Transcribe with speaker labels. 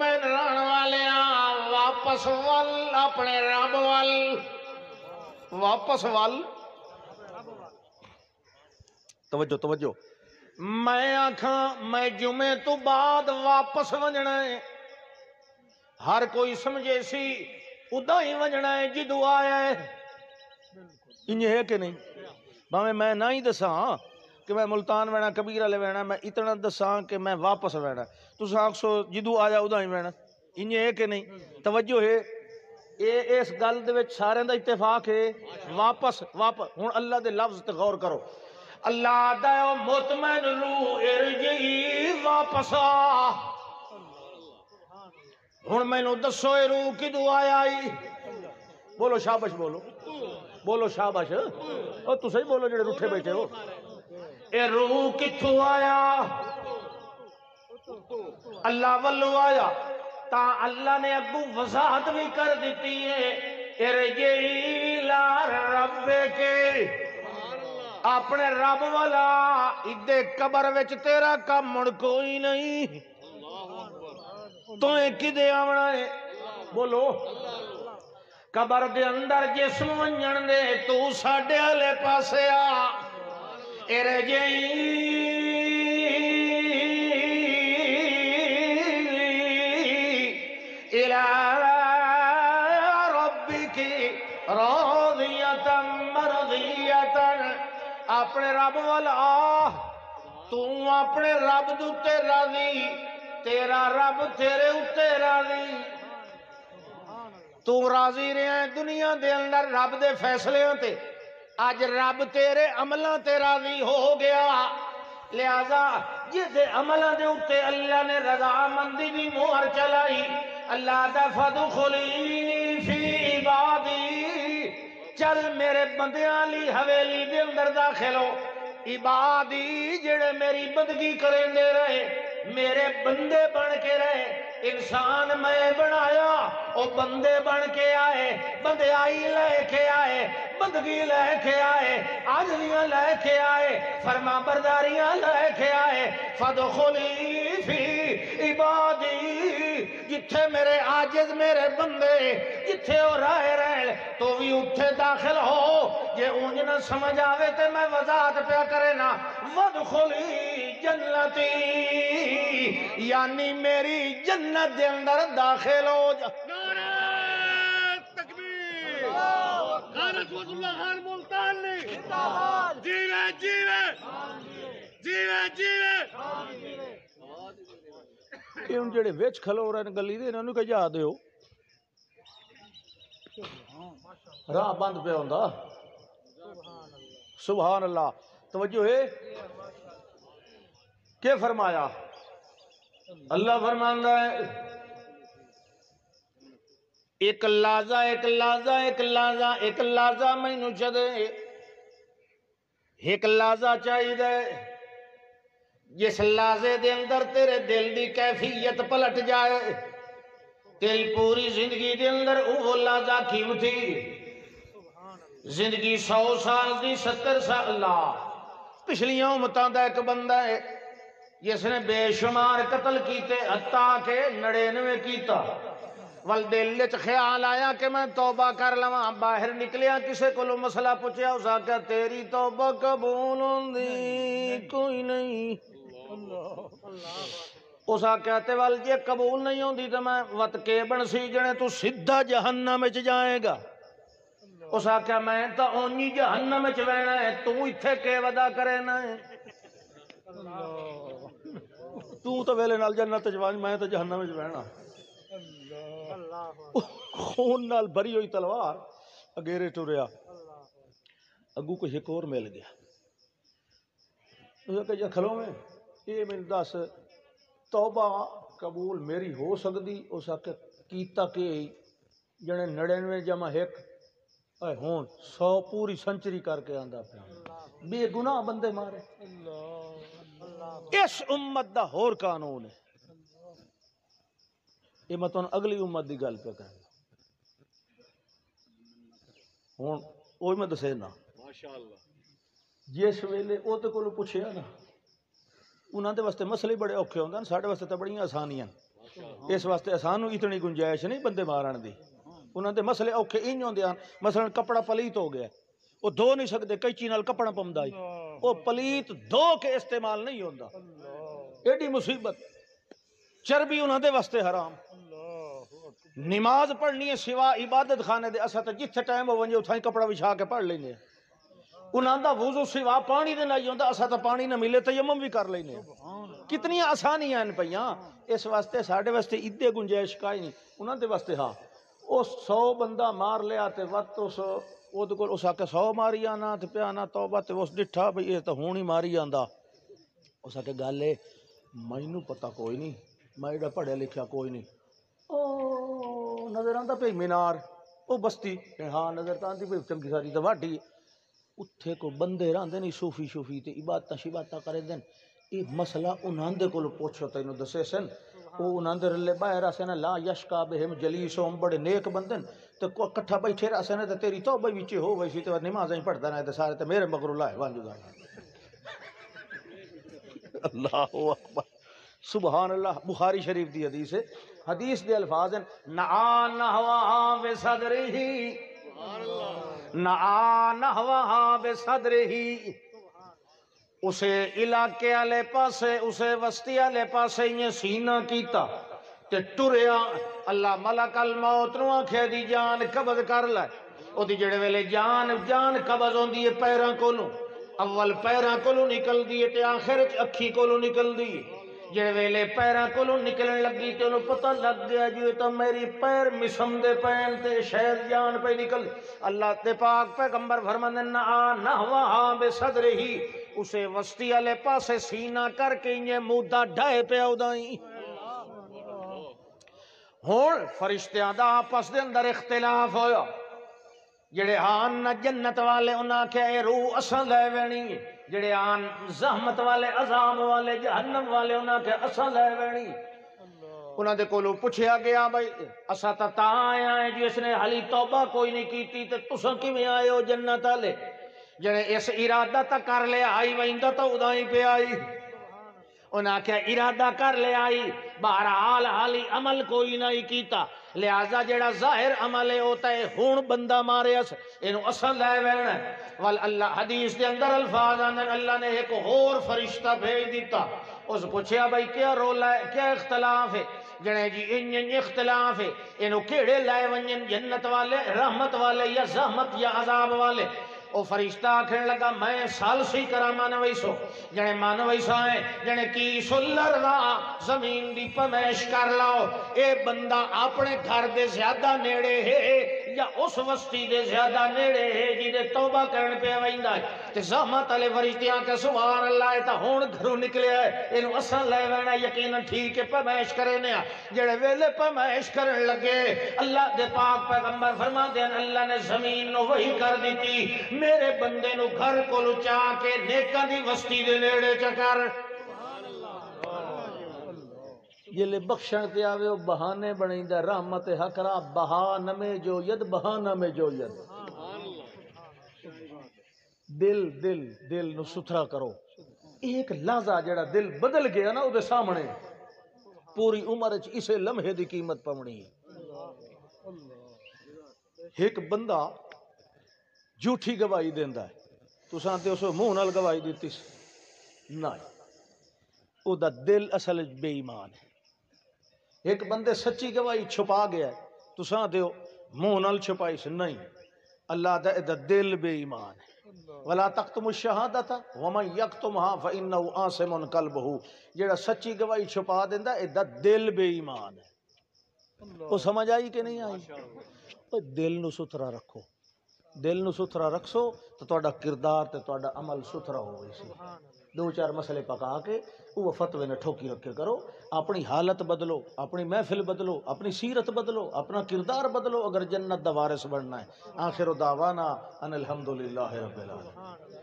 Speaker 1: مطمئن رہن والے واپس ول اپنے رب ول واپس ول توجہ توجہ میں آکھاں میں جمعے تو بعد واپس ونجنا ہے ہر کوئی سمجھے سی ادا ہی ونجنا ہے جدو آیا ہے انج ہے کہ نہیں باویں میں نہ ہی دساں کہ میں ملتان وینا کبیرہ لے وینا میں اتنا دساں کہ میں واپس وینا تو آکھو جدو آیا ادا ہی وینا انج ہے کہ نہیں توجہ ہے اس گل دے وچ سارے دا اتفاق ہے واپس واپس ہن اللہ دے لفظ تے غور کرو اللہ دا مطمئن روح ارجعی واپس آ ہن مینوں دسو اے روح کدو آیا آئی بولو شابش بولو شابش او تسے ہی بولو جڑے روٹھے بیٹھے ہو اے روح کتھوں آیا اللہ والو آیا تا اللہ نے اگو وضاحت بھی کر دیتی ہے ارجعی لا رب کے اپنے رب والا ادے قبر وچ تیرا کم مڑ کوئی نہیں تو کدے آونا ہے بولو قبر دے اندر جسم ونجن دے تو ساڈے والے پاسے آ ارجعی الی ربک راضیۃ مرضیۃ اپنے رب والا تو اپنے رب دے راضی تیرا رب تیرے اتے راضی تو راضی رہے دنیا دے اندر رب دے فیصلے تے اج رب تیرے عملاں تے راضی ہو گیا لہذا جدے عملاں دے اتے اللہ نے رضامندی دی مہر چلائی اللہ دا فادخلی فی عبادی چل میرے بندیاں لی حویلی دے اندر داخل ہو عبادی جڑے میری بندگی کریں دے رہے میرے بندے بن کے رہے انسان میں بنایا او بندے بن کے آئے بندے آئی لے کے آئے بندگی لے کے آئے عاجزیاں لے کے آئے فرما برداریاں لے کے آئے فادخلی فی عبادی جتھے میرے عاجز میرے بندے جتھے وہ رہے تو بھی اتھے داخل ہو جے اونج نہ سمجھ آوے تے میں وضاحت پیا کرے نا وادخلی جنتی یعنی میری جنت دے اندر داخل ہو جا
Speaker 2: نعرہ تکبیر رسول اللہ خان ملتان نے جیوے جیوے جیوے جیوے
Speaker 1: یہ ان جڑے وچ کھلو رہے گلی دے انہوں کہ جا دیو راہ بند پہ ہوندا سبحان اللہ توجہ ہے کہ فرمایا اللہ فرماندا ہے ایک لحظہ ایک لحظہ ایک لحظہ ایک لحظہ مینوں چدے ایک لحظہ چاہیے جس لحظے دے اندر تیرے دل دی کیفیت پلٹ جائے تیری پوری زندگی دے اندر وہ لحظہ قیمتی زندگی 100 سال دی 70 سال اللہ پچھلیاں امتاں دا ایک بندہ ہے جس نے بے شمار قتل کیتے حتیٰ کہ 99 کیتا ول دل وچ خیال آیا کہ میں توبہ کر لواں باہر نکلیا کسے کولوں مسئلہ پوچھیا اس آکھیا تیری توبہ قبول ہوندی کوئی نہیں اس آکھیا تے ول جے قبول نہیں ہوندی تے میں وت کے بنسی جنے تو سیدھا جہنم وچ جائے گا اس آکھیا میں تا اونی جہنم وچ وینا ہے تو ایتھے کے ودا کرے نہ ہے تو تو ویلے نال جنت وچ وان میں تے جہنم وچ وینا خون نال بھری ہوئی تلوار اگیرے ٹریا اگو کو ایک اور مل گیا اس کہ کھلو میں یہ میں دس توبہ قبول میری ہو سکتی اس آکھیا کیتا کہ جنے 99 جمع 1 اے ہون 100 پوری سنچری کر کے آندا پیا بے گناہ بندے مارے اس امت دا ہور قانون ہے یہ میں تمہیں اگلی امت دی گل پہ کرنا ہوں وہ میں دسے نا جس ویلے وہ تو پوچھیا نا انہوں دے واسطے مسئلے بڑے اوکھے ہوندے ساڈے واسطے تو بڑی آسانیاں اس واسطے سانو اتنی گنجائش نہیں بندے مارن دی. انہاں دے مسئلے اوکھے انج ہوندے ہیں. مثلا کپڑا پلیت ہو گیا, وہ دھو نہیں سکتے, کچی نال کپڑا پوندا ہی, وہ پلیت دھو کے استعمال نہیں ہوندا. ایڈی مصیبت. چربی انہاں دے واسطے حرام. نماز پڑھنی ہے سوا عبادت خانے دے, اسا تے جتھے ٹائم ہو ونجے اتھاں ہی کپڑا وچھا کے پڑھ لینے. انہاں دا وضو سوا پانی دے نہیں ہوندا, اسا تے پانی نہ ملے تیمم بھی کر لینے. کتنی آسانیاں ہیں پیاں. اس واسطے ساڈے واسطے ادے گنجائش کائی نہیں, انہاں دے واسطے ہاں. او 100 بندہ مار لیا تے وقت اس او دے کول اس آکے 100 ماری آنا تے پیا نا توبہ تے اس ڈٹھا بھئی اے تے ہون ہی ماری آندا. اس آکے گل اے مینوں پتہ کوئی نہیں, میں ایڈا پڑھیا لکھیا کوئی نہیں. او نظر آندا پئی مینار, او بستی ہاں نظر تو آندی پئی چنگی ساری تے واڈی. اتھے کو بندے رہندے نہیں صوفی تے عبادتاں شبادتاں کرے دین. یہ مسئلہ انہاں دے کول پوچھو تینوں دسے سن. او انہاں دے رلے باہر اسن لا یشکا بہم جلیسوں, بڑے نیک بندن تے کو کٹھا بیٹھے رہسن تے تیری توبہ وچ ہو وئی سی تے نمازاں پڑھدا رہے تے سارے تے میرے مگروں لائے وانجو دا. اللہ اکبر سبحان اللہ. بخاری شریف دی حدیث ہے. حدیث دے الفاظ ہیں نعا نحوہا بصدرہی, نعا نحوہا بصدرہی. اسے علاقے والے پاسے, اسے وسطی والے پاسے یہ سینہ کیتا تے ٹریا. اللہ ملک الموت نو آکھیا دی جان قبض کر لے. او دی جڑے ویلے جان قبض ہوندی ہے پیراں کولوں, اول پیراں کولوں نکل دی تے آخر وچ اکھی کولوں نکل دی. جڑے ویلے پیراں کولوں نکلن لگی تے انہوں پتہ لگ گیا جو تو میری پیر مسم دے پین تے شاید جان پہ نکل. اللہ تے پاک پیغمبر فرماندے نعا نحوہا بصدرہی, اسے وسطی والے پاسے سینہ کر کے یہ مودا ڈھائے پہ اودائیں. ہون فرشتیاں دا آپس دے اندر اختلاف ہویا. جڑے آن جنت والے انہاں کہ اے روح اساں لے وینی, جڑے آن زحمت والے عذاب والے جہنم والے انہاں کہ اساں لے وینی. انہاں دے کولوں پوچھیا گیا بھائی اساں تا آیا ہے جس نے حالی توبہ کوئی نہیں کیتی تے تساں کیویں آئے ہو جنت والے. جڑے اس ارادہ تا کر لے آئی ویندا تو ادائی پہ آئی. انہاں کیا ارادہ کر لے آئی, بہرحال حالی عمل کوئی نہیں کیتا, لہذا جڑا ظاہر عمل ہے ہوتا ہے ہون بندہ مارے اس اینو اصل لے وینا. وال اللہ حدیث دے اندر الفاظ آندے اللہ نے ایک اور فرشتہ بھیج دیتا. اس پوچھیا بھائی کیا رولا ہے, کیا اختلاف ہے؟ جڑے جی ان اختلاف ہے, اینو کیڑے لائے ونجن جنت والے رحمت والے یا زحمت یا عذاب والے؟ او فرشتہ آکھن لگا میں سالسی کرا مانویسو. جنے مانویسو ہیں جنے کی سلر دا زمین دی پمیش کر لاؤ. اے بندہ اپنے گھر دے زیادہ نیڑے ہے یا اس وسطی دے زیادہ نیڑے ہے جی دے توبہ کرن پہ ویندا ہے. تے زحمت علی فرشتیاں کہ سبحان اللہ تا ہون گھروں نکلیا ہے, اینو اساں لے وینا یقیناً ٹھیک ہے پمیش کرے نے. جڑے ویلے پمیش کرن لگے اللہ دے پاک پیغمبر فرماندے ہیں اللہ نے زمین نو وہی کر دیتی میرے بندے نو گھر کو لچا کے نیکاں دی وسطی دے نیڑے چکر. یہ لے بخشن تے آوے او بہانے بنیندا رحمت حق را بہانہ میں جو ید بہانہ میں جو ید. دل نو ستھرا کرو. ایک لحظہ جڑا دل بدل گیا نا او دے سامنے پوری عمر وچ اسے لمحے دی قیمت پونی ہے. ایک بندہ جھوٹی گواہی دیندا ہے, تساں تے اس منہ نال گواہی دتی نہ, او دا دل اصل بے ایمان ہے. ایک بندے سچی گواہی چھپا گیا ہے, تساں تے منہ نال چھپائی سے نہیں, اللہ دا دل بے ایمان ہے. ولا تکتموا الشہادۃ ومن یکتمها فانه آثم قلبہ. جڑا سچی گواہی چھپا دیندا اے دا دل بے ایمان ہے. او سمجھ آئی کہ نہیں آئی؟ او دل نو ستھرا رکھو, دل نو ستھرا رکھو تو تہاڈا کردار تے تہاڈا عمل ستھرا ہوئے سی. دو چار مسئلے پکا کے وہ فتوے نے ٹھوکی رکھے کرو. اپنی حالت بدلو, اپنی محفل بدلو, اپنی سیرت بدلو, اپنا کردار بدلو اگر جنت دا وارث بننا ہے. آخر دعوانا ان الحمدللہ رب العالمین.